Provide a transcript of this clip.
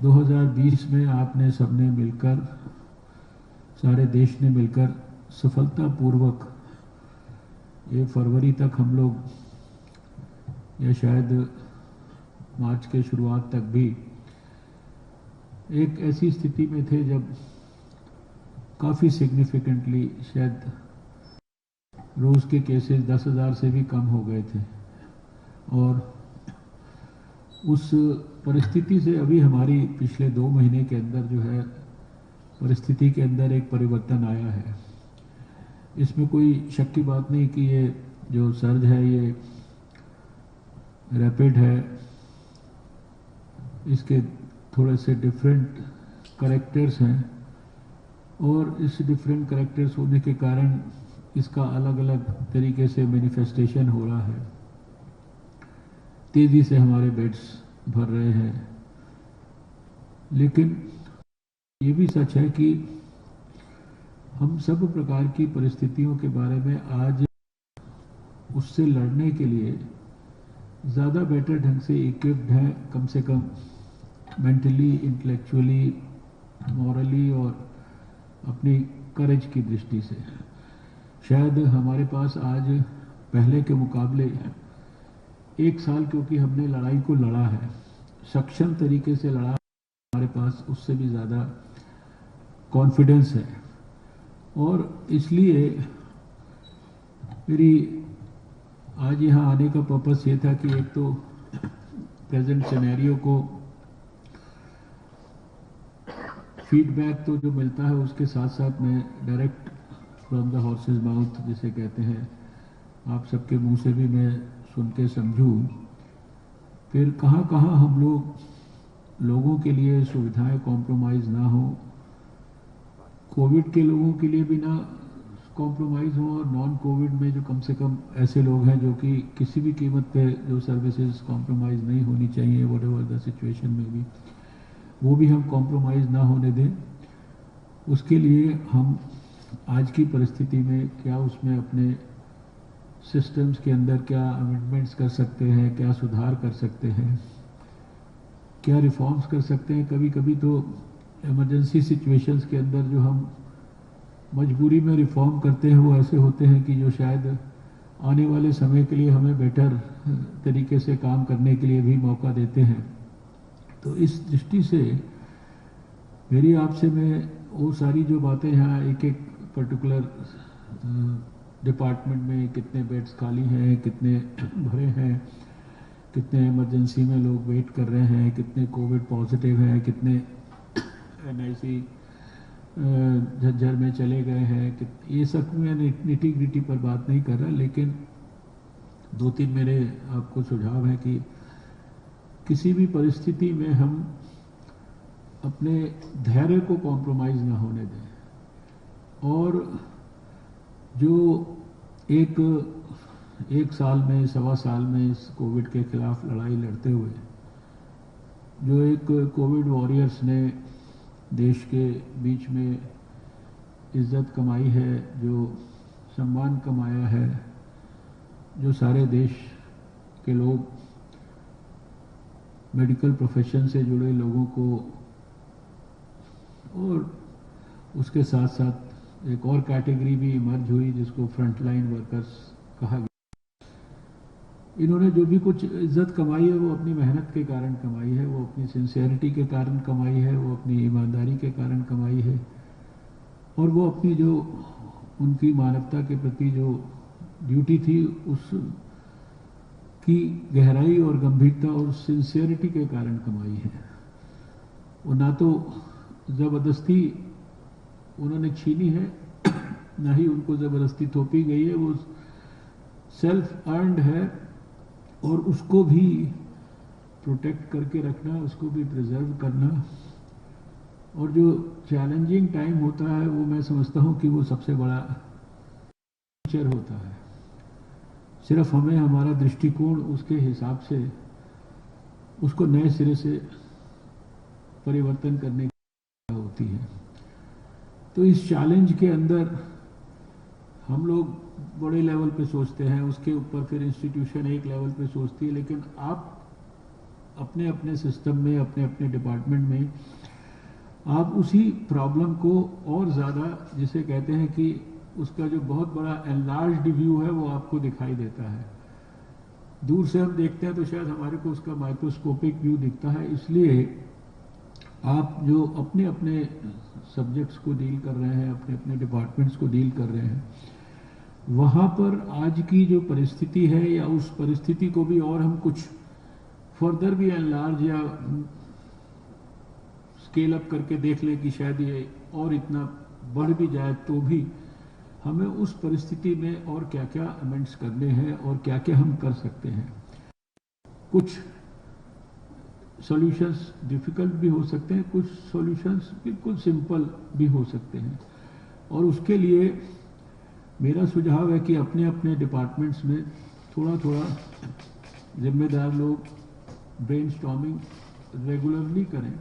2020 में आपने सबने मिलकर, सारे देश ने मिलकर सफलतापूर्वक ये फरवरी तक हम लोग, या शायद मार्च के शुरुआत तक भी एक ऐसी स्थिति में थे जब काफ़ी सिग्निफिकेंटली शायद रोज़ के केसेस 10,000 से भी कम हो गए थे। और उस परिस्थिति से अभी हमारी पिछले 2 महीने के अंदर जो है परिस्थिति के अंदर एक परिवर्तन आया है। इसमें कोई शक की बात नहीं कि ये जो सर्ज है ये रैपिड है, इसके थोड़े से डिफरेंट करैक्टर्स हैं और इस डिफरेंट करैक्टर्स होने के कारण इसका अलग अलग तरीके से मैनिफेस्टेशन हो रहा है। तेज़ी से हमारे बेड्स भर रहे हैं, लेकिन ये भी सच है कि हम सब प्रकार की परिस्थितियों के बारे में आज उससे लड़ने के लिए ज़्यादा बेटर ढंग से इक्विप्ड हैं, कम से कम मेंटली, इंटेलेक्चुअली, मॉरली और अपनी करेज की दृष्टि से। शायद हमारे पास आज पहले के मुकाबले 1 साल, क्योंकि हमने लड़ाई को लड़ा है, सक्षम तरीके से लड़ा, हमारे पास उससे भी ज़्यादा कॉन्फिडेंस है। और इसलिए मेरी आज यहाँ आने का पर्पस ये था कि एक तो प्रेजेंट सिनेरियो को फीडबैक तो जो मिलता है उसके साथ साथ मैं direct from the horses mouth जिसे कहते हैं, आप सबके मुंह से भी मैं सुन के समझूं, फिर कहाँ कहाँ हम लोगों के लिए सुविधाएं कॉम्प्रोमाइज़ ना हो, कोविड के लोगों के लिए भी ना कॉम्प्रोमाइज़ हो, और नॉन कोविड में जो कम से कम ऐसे लोग हैं जो कि किसी भी कीमत पे जो सर्विसेज कॉम्प्रोमाइज़ नहीं होनी चाहिए, वट एवर द सिचुएशन में भी, वो भी हम कॉम्प्रोमाइज़ ना होने दें। उसके लिए हम आज की परिस्थिति में क्या उसमें अपने सिस्टम्स के अंदर क्या अमेंडमेंट्स कर सकते हैं, क्या सुधार कर सकते हैं, क्या रिफॉर्म्स कर सकते हैं। कभी कभी तो इमरजेंसी सिचुएशंस के अंदर जो हम मजबूरी में रिफॉर्म करते हैं वो ऐसे होते हैं कि जो शायद आने वाले समय के लिए हमें बेटर तरीके से काम करने के लिए भी मौका देते हैं। तो इस दृष्टि से मेरी आपसे मैं वो सारी जो बातें यहाँ एक एक पर्टिकुलर डिपार्टमेंट में कितने बेड्स खाली हैं, कितने भरे हैं, कितने इमरजेंसी में लोग वेट कर रहे हैं, कितने कोविड पॉजिटिव हैं, कितने एनआईसी झज्जर में चले गए हैं, ये सब मैं निटी ग्रिटी पर बात नहीं कर रहा, लेकिन 2-3 मेरे आपको सुझाव हैं कि किसी भी परिस्थिति में हम अपने धैर्य को कॉम्प्रोमाइज़ ना होने दें। और जो एक साल में, 1.25 साल में इस कोविड के खिलाफ लड़ाई लड़ते हुए जो एक कोविड वॉरियर्स ने देश के बीच में इज्जत कमाई है, जो सम्मान कमाया है, जो सारे देश के लोग, मेडिकल प्रोफेशन से जुड़े लोगों को, और उसके साथ साथ एक और कैटेगरी भी इमर्ज हुई जिसको फ्रंटलाइन वर्कर्स कहा गया। इन्होंने जो भी कुछ इज्जत कमाई है वो अपनी मेहनत के कारण कमाई है, वो अपनी सिंसियरिटी के कारण कमाई है, वो अपनी ईमानदारी के कारण कमाई है, और वो अपनी जो उनकी मानवता के प्रति जो ड्यूटी थी उस की गहराई और गंभीरता और सिंसियरिटी के कारण कमाई है। वो ना तो ज़बरदस्ती उन्होंने छीनी है, ना ही उनको ज़बरदस्ती थोपी गई है, वो सेल्फ अर्नड है, और उसको भी प्रोटेक्ट करके रखना, उसको भी प्रिजर्व करना। और जो चैलेंजिंग टाइम होता है वो मैं समझता हूँ कि वो सबसे बड़ा टीचर होता है। सिर्फ हमें हमारा दृष्टिकोण उसके हिसाब से उसको नए सिरे से परिवर्तन करने की होती है। तो इस चैलेंज के अंदर हम लोग बड़े लेवल पे सोचते हैं, उसके ऊपर फिर इंस्टीट्यूशन एक लेवल पे सोचती है, लेकिन आप अपने अपने सिस्टम में, अपने अपने डिपार्टमेंट में आप उसी प्रॉब्लम को और ज़्यादा, जिसे कहते हैं कि उसका जो बहुत बड़ा एनलार्ज्ड व्यू है वो आपको दिखाई देता है। दूर से हम देखते हैं तो शायद हमारे को उसका माइक्रोस्कोपिक व्यू दिखता है। इसलिए आप जो अपने अपने सब्जेक्ट्स को डील कर रहे हैं, अपने अपने डिपार्टमेंट्स को डील कर रहे हैं, वहाँ पर आज की जो परिस्थिति है या उस परिस्थिति को भी और हम कुछ फर्दर भी एनलार्ज या स्केल अप करके देख लें कि शायद ये और इतना बढ़ भी जाए तो भी हमें उस परिस्थिति में और क्या क्या अमेंड्स करने हैं और क्या क्या हम कर सकते हैं। कुछ सॉल्यूशंस डिफिकल्ट भी हो सकते हैं, कुछ सॉल्यूशंस बिल्कुल सिंपल भी हो सकते हैं। और उसके लिए मेरा सुझाव है कि अपने अपने डिपार्टमेंट्स में थोड़ा थोड़ा जिम्मेदार लोग ब्रेनस्टॉर्मिंग रेगुलरली करें।